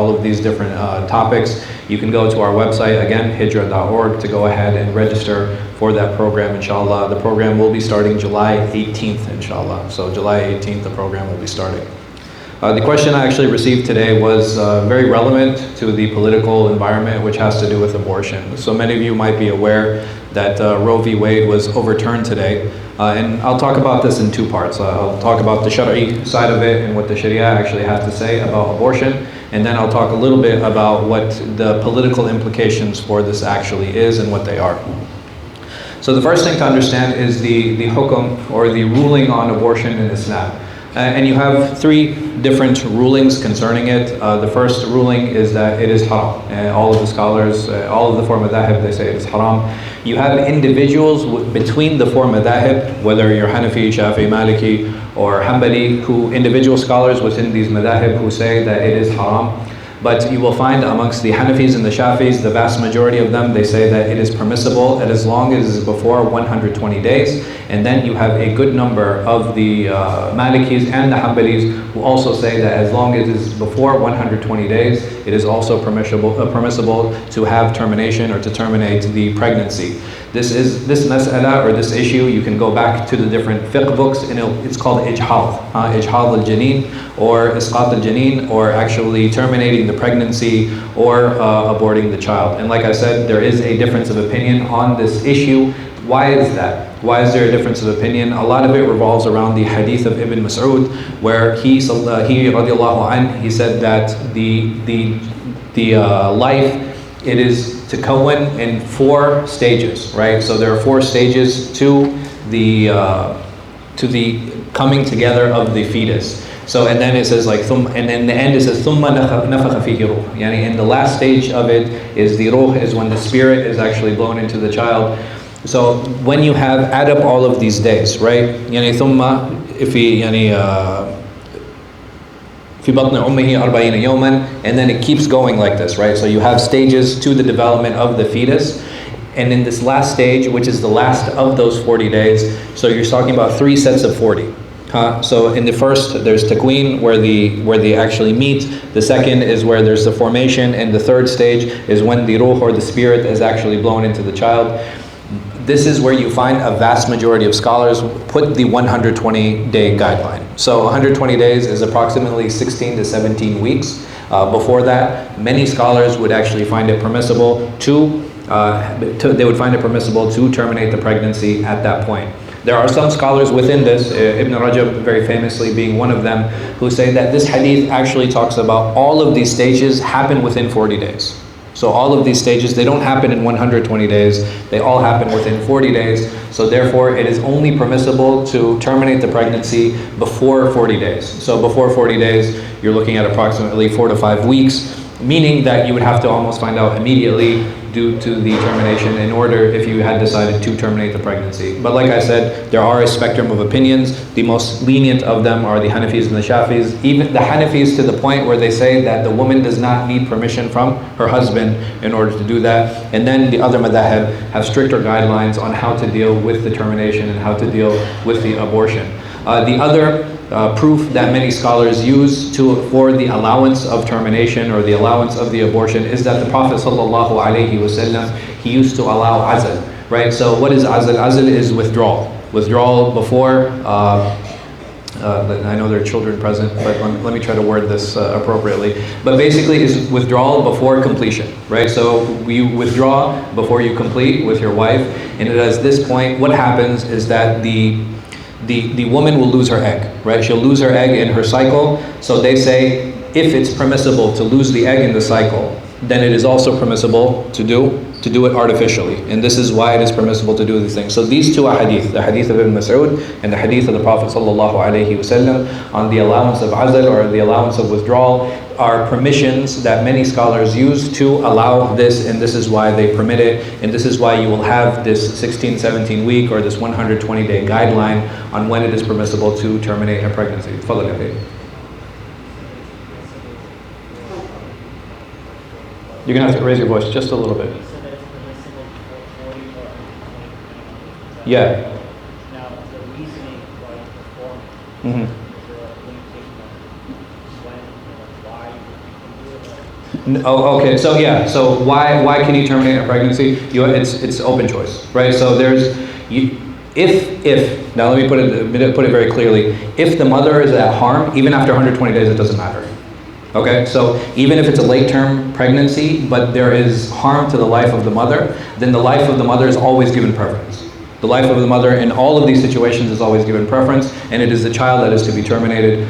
all of these different topics, you can go to our website, again, hijrah.org, to go ahead and register for that program, inshallah. The program will be starting July 18th, inshallah. So July 18th, the program will be starting. The question I actually received today was very relevant to the political environment, which has to do with abortion. So many of you might be aware that Roe v. Wade was overturned today. And I'll talk about this in two parts. I'll talk about the Shari'i side of it and what the Sharia actually has to say about abortion. And then I'll talk a little bit about what the political implications for this actually is and what they are. So the first thing to understand is the hukum, or the ruling on abortion in Islam. And you have three different rulings concerning it. The first ruling is that it is haram. All of the scholars, all of the four madhahib, they say it is haram. You have individuals between the four madhahib, whether you're Hanafi, Shafi, Maliki, or Hanbali, individual scholars within these madhahib who say that it is haram. But you will find amongst the Hanafis and the Shafis, the vast majority of them, they say that it is permissible as long as it is before 120 days. And then you have a good number of the Malikis and the Hanbalis who also say that as long as it is before 120 days, it is also permissible to have termination or to terminate the pregnancy. This mas'ala, or this issue, you can go back to the different fiqh books, and it's called ijhad al-janeen, or isqat al-janeen, or actually terminating the pregnancy or aborting the child. And like I said, there is a difference of opinion on this issue. Why is that? Why is there a difference of opinion? A lot of it revolves around the hadith of Ibn Mas'ud, where he radiallahu anh, he said that the life, it is takawwan in 4 stages, right? So there are 4 stages to the coming together of the fetus. So, and then it says like, and in the end it says, ثُمَّ نَفَخَ فِيهِ رُوحٌ. Yani in the last stage of it is the ruh, is when the spirit is actually blown into the child. So when you add up all of these days, right? Yani ثُمَّ في بطن أمه 40 يوما, and then it keeps going like this, right? So you have stages to the development of the fetus, and in this last stage, which is the last of those 40 days, so you're talking about 3 sets of 40. So in the first, there's takween, where they actually meet. The second is where there's the formation, and the third stage is when the ruh, or the spirit, is actually blown into the child. This is where you find a vast majority of scholars put the 120-day guideline. So 120 days is approximately 16 to 17 weeks. Before that, many scholars would actually find it permissible they would find it permissible to terminate the pregnancy at that point. There are some scholars within this, Ibn Rajab very famously being one of them, who say that this hadith actually talks about all of these stages happen within 40 days. So all of these stages, they don't happen in 120 days, they all happen within 40 days. So therefore, it is only permissible to terminate the pregnancy before 40 days. So before 40 days, you're looking at approximately 4 to 5 weeks, meaning that you would have to almost find out immediately due to the termination in order if you had decided to terminate the pregnancy. But like I said, there are a spectrum of opinions. The most lenient of them are the Hanafis and the Shafis. Even the Hanafis, to the point where they say that the woman does not need permission from her husband in order to do that. And then the other madhahib have stricter guidelines on how to deal with the termination and how to deal with the abortion. The other proof that many scholars use for the allowance of termination or the allowance of the abortion is that the Prophet ﷺ, he used to allow azl, right? So what is azl? Azl is withdrawal. Withdrawal before, I know there are children present, but let me try to word this appropriately. But basically is withdrawal before completion, right? So you withdraw before you complete with your wife, and at this point, what happens is that the woman will lose her egg, right? She'll lose her egg in her cycle. So they say if it's permissible to lose the egg in the cycle, then it is also permissible to do it artificially. And this is why it is permissible to do these things. So these two hadith, the hadith of Ibn Mas'ud and the hadith of the Prophet ﷺ on the allowance of azl, or the allowance of withdrawal, are permissions that many scholars use to allow this, and this is why they permit it, and this is why you will have this 16, 17 week or this 120-day guideline on when it is permissible to terminate a pregnancy. You're going to have to raise your voice just a little bit. Yeah. Now, the reasoning why you perform Mm-hmm. is there a limitation on when or why you can do it? Oh, okay. So yeah. So why can you terminate a pregnancy? It's open choice, right? So there's if now let me put it very clearly. If the mother is at harm, even after 120 days, it doesn't matter. Okay. So even if it's a late-term pregnancy, but there is harm to the life of the mother, then the life of the mother is always given preference. The life of the mother in all of these situations is always given preference, and it is the child that is to be terminated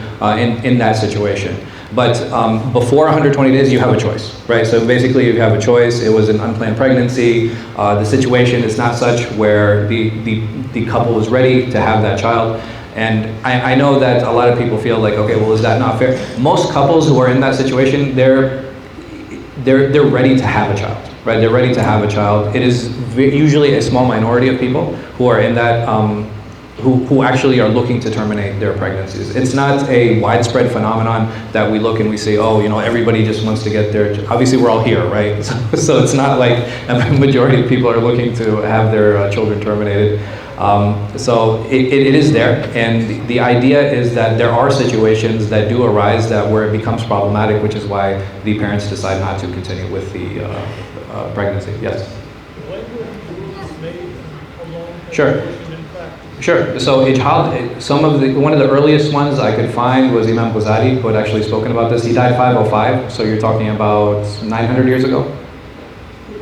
in that situation. But before 120 days, you have a choice, right? So basically, you have a choice. It was an unplanned pregnancy. The situation is not such where the couple was ready to have that child. And I know that a lot of people feel like, okay, well, is that not fair? Most couples who are in that situation, they're ready to have a child, right? They're ready to have a child. It is usually a small minority of people who are in that, who actually are looking to terminate their pregnancies. It's not a widespread phenomenon that we look and we say, oh, you know, everybody just wants to get their, obviously we're all here, right? So it's not like a majority of people are looking to have their children terminated. So it is there, and the idea is that there are situations that do arise that where it becomes problematic, which is why the parents decide not to continue with the pregnancy. Yes? Why were rules made along Sure. abortion in practice? Sure. So one of the earliest ones I could find was Imam Ghazali, who had actually spoken about this. He died 505, so you're talking about 900 years ago.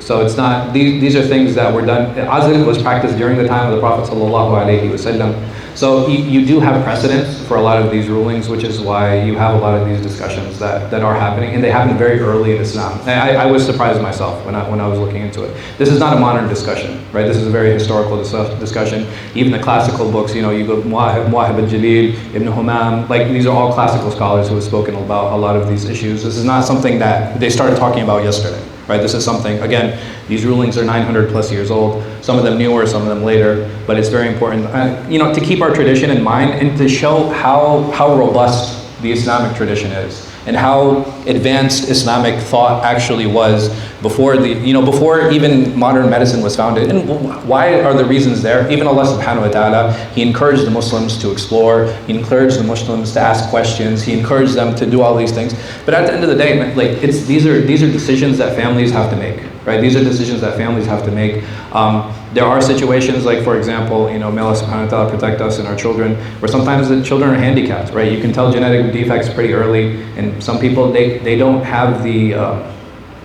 So it's not, these are things that were done. Azl was practiced during the time of the Prophet ﷺ. So you do have precedence for a lot of these rulings, which is why you have a lot of these discussions that are happening, and they happen very early in Islam. I was surprised myself when I was looking into it. This is not a modern discussion, right? This is a very historical discussion. Even the classical books, you know, you go Muwahib al-Jalil, Ibn Humam, like these are all classical scholars who have spoken about a lot of these issues. This is not something that they started talking about yesterday. Right, this is something, again, these rulings are 900 plus years old, some of them newer, some of them later, but it's very important, you know, to keep our tradition in mind and to show how robust the Islamic tradition is and how advanced Islamic thought actually was before before even modern medicine was founded. And why are the reasons there? Even Allah subhanahu wa ta'ala, He encouraged the Muslims to explore, He encouraged the Muslims to ask questions, He encouraged them to do all these things. But at the end of the day, like these are decisions that families have to make, right? These are decisions that families have to make. There are situations like, for example, you know, may Allah subhanahu wa ta'ala protect us and our children, where sometimes the children are handicapped, right? You can tell genetic defects pretty early, and some people, they don't have the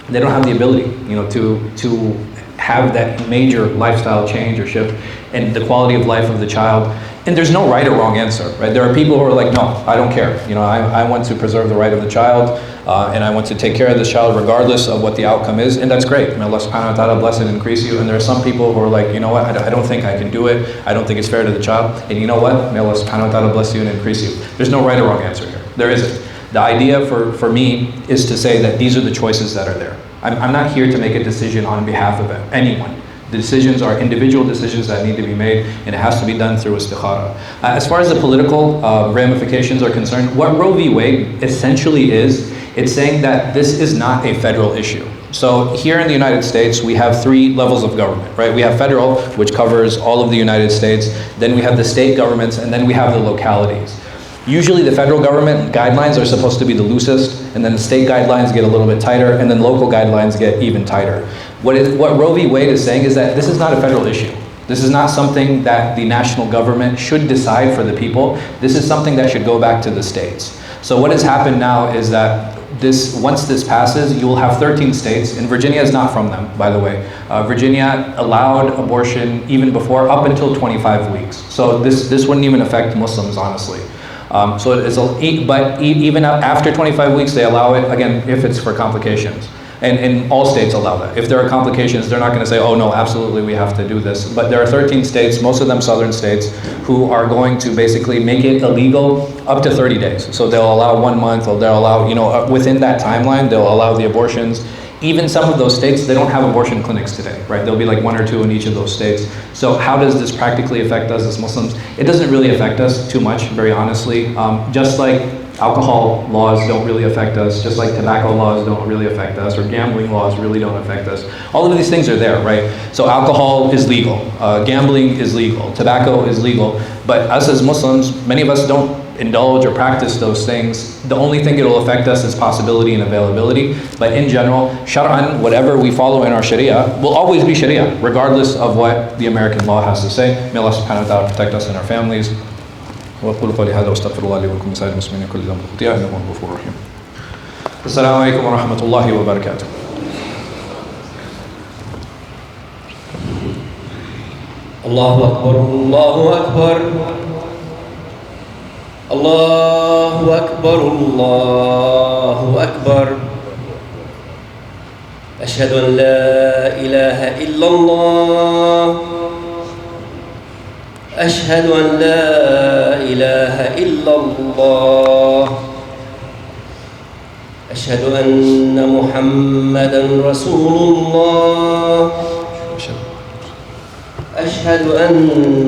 ability, you know, to have that major lifestyle change or shift in the quality of life of the child. And there's no right or wrong answer, right? There are people who are like, no, I don't care. You know, I want to preserve the right of the child, and I want to take care of this child regardless of what the outcome is, and that's great. May Allah subhanahu wa ta'ala bless and increase you. And there are some people who are like, you know what, I don't think I can do it. I don't think it's fair to the child. And you know what? May Allah subhanahu wa ta'ala bless you and increase you. There's no right or wrong answer here. There isn't. The idea for me is to say that these are the choices that are there. I'm not here to make a decision on behalf of anyone. The decisions are individual decisions that need to be made, and it has to be done through istikhara. As far as the political ramifications are concerned, what Roe v. Wade essentially is, it's saying that this is not a federal issue. So here in the United States, we have 3 levels of government, right? We have federal, which covers all of the United States. Then we have the state governments, and then we have the localities. Usually the federal government guidelines are supposed to be the loosest, and then the state guidelines get a little bit tighter, and then local guidelines get even tighter. What Roe v. Wade is saying is that this is not a federal issue. This is not something that the national government should decide for the people. This is something that should go back to the states. So what has happened now is that once this passes, you will have 13 states, and Virginia is not from them, by the way. Virginia allowed abortion even before, up until 25 weeks. So this wouldn't even affect Muslims, honestly. But even after 25 weeks, they allow it, again, if it's for complications. And all states allow that. If there are complications, they're not going to say, oh no, absolutely we have to do this. But there are 13 states, most of them southern states, who are going to basically make it illegal up to 30 days. So they'll allow 1 month, or they'll allow, you know, within that timeline, they'll allow the abortions. Even some of those states, they don't have abortion clinics today, right? There'll be like 1 or 2 in each of those states. So how does this practically affect us as Muslims? It doesn't really affect us too much, very honestly. Just like alcohol laws don't really affect us, just like tobacco laws don't really affect us, or gambling laws really don't affect us. All of these things are there, right? So alcohol is legal, gambling is legal, tobacco is legal, but us as Muslims, many of us don't indulge or practice those things, the only thing it'll affect us is possibility and availability. But in general, shar'an, whatever we follow in our sharia will always be sharia, regardless of what the American law has to say. May Allah subhanahu wa ta'ala protect us and our families. وأقول قولي هذا وأستغفر الله لي ولكم ولسائر المسلمين كل ذنب خطيئة إنه هو الغفور الرحيم. السلام عليكم ورحمة الله وبركاته. الله أكبر الله أكبر الله أكبر الله أكبر. أشهد أن لا إله إلا الله. أشهد أن لا إله إلا الله. أشهد أن محمدًا رسول الله. أشهد أن